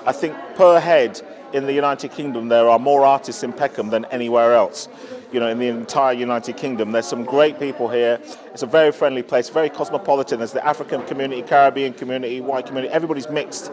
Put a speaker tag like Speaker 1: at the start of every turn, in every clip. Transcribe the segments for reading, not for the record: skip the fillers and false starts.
Speaker 1: I think per head in the United Kingdom there are more artists in Peckham than anywhere else. You know, in the entire United Kingdom, there's some great people here. It's a very friendly place, very cosmopolitan. There's the African community, Caribbean community, white community. Everybody's mixed,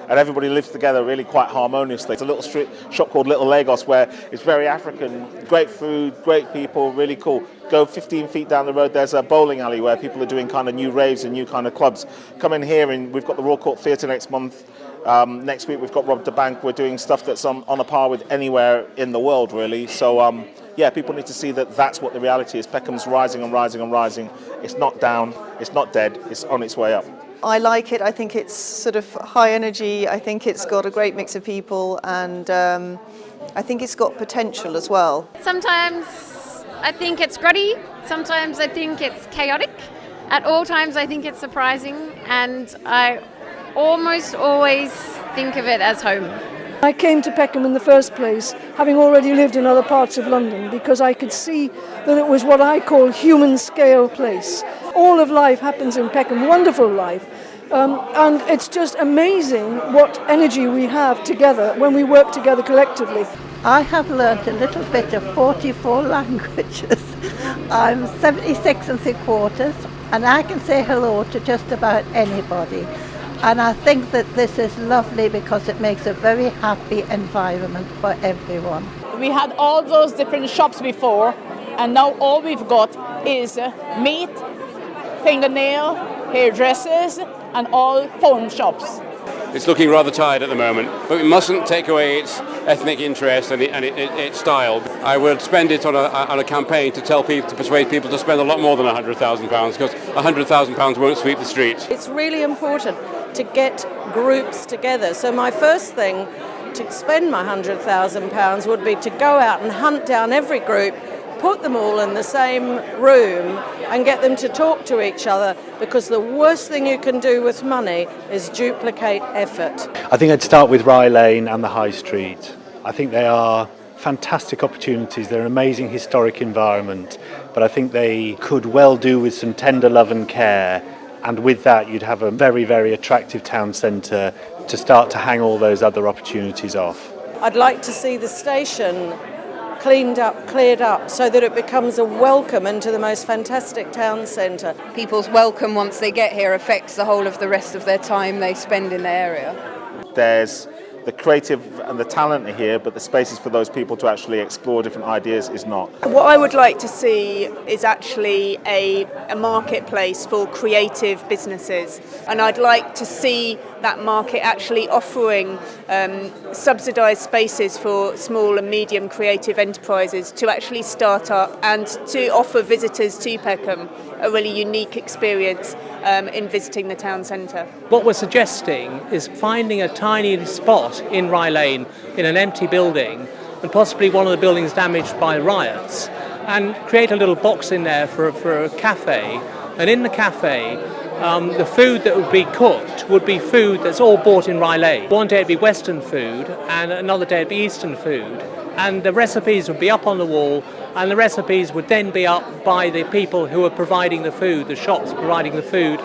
Speaker 1: and everybody lives together really quite harmoniously. It's a little street shop called Little Lagos where it's very African, great food, great people, really cool. Go 15 feet down the road, there's a bowling alley where people are doing kind of new raves and new kind of clubs. Come in here, and we've got the Royal Court Theatre next month. Next week we've got Rob the Bank. We're doing stuff that's on a par with anywhere in the world, really. So yeah, people need to see that that's what the reality is. Peckham's rising and rising and rising. It's not down, it's not dead, it's on its way up.
Speaker 2: I like it. I think it's sort of high energy. I think it's got a great mix of people, and I think it's got potential as well.
Speaker 3: Sometimes I think it's gruddy, sometimes I think it's chaotic. At all times I think it's surprising, and I almost always think of it as home.
Speaker 4: I came to Peckham in the first place, having already lived in other parts of London, because I could see that it was what I call human scale place. All of life happens in Peckham, wonderful life, and it's just amazing what energy we have together when we work together collectively.
Speaker 5: I have learnt a little bit of 44 languages. I'm 76 3/4, and I can say hello to just about anybody. And I think that this is lovely because it makes a very happy environment for everyone.
Speaker 6: We had all those different shops before, and now all we've got is meat, fingernail, hairdressers, and all phone shops.
Speaker 7: It's looking rather tired at the moment, but we mustn't take away its ethnic interest and its style. I would spend it on a campaign to persuade people to spend a lot more than £100,000, because £100,000 won't sweep the streets.
Speaker 2: It's really important to get groups together. So my first thing to spend my £100,000 would be to go out and hunt down every group, put them all in the same room and get them to talk to each other, because the worst thing you can do with money is duplicate effort.
Speaker 8: I think I'd start with Rye Lane and the High Street. I think they are fantastic opportunities. They're an amazing historic environment, but I think they could well do with some tender love and care, and with that you'd have a very, very attractive town centre to start to hang all those other opportunities off.
Speaker 2: I'd like to see the station cleaned up, cleared up, so that it becomes a welcome into the most fantastic town centre.
Speaker 9: People's welcome once they get here affects the whole of the rest of their time they spend in the area.
Speaker 1: There's the creative and the talent are here, but the spaces for those people to actually explore different ideas is not.
Speaker 10: What I would like to see is actually a marketplace for creative businesses, and I'd like to see that market actually offering subsidised spaces for small and medium creative enterprises to actually start up and to offer visitors to Peckham a really unique experience in visiting the town centre.
Speaker 11: What we're suggesting is finding a tiny spot in Rye Lane in an empty building, and possibly one of the buildings damaged by riots, and create a little box in there for a cafe. And in the cafe, the food that would be cooked would be food that's all bought in Rye Lane. One day it'd be Western food, and another day it'd be Eastern food. And the recipes would be up on the wall, and the recipes would then be up by the people who are providing the food, the shops providing the food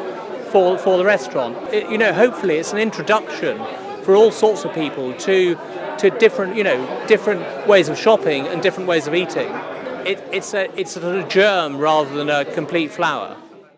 Speaker 11: for the restaurant. Hopefully it's an introduction for all sorts of people to different ways of shopping and different ways of eating. It's a germ rather than a complete flower.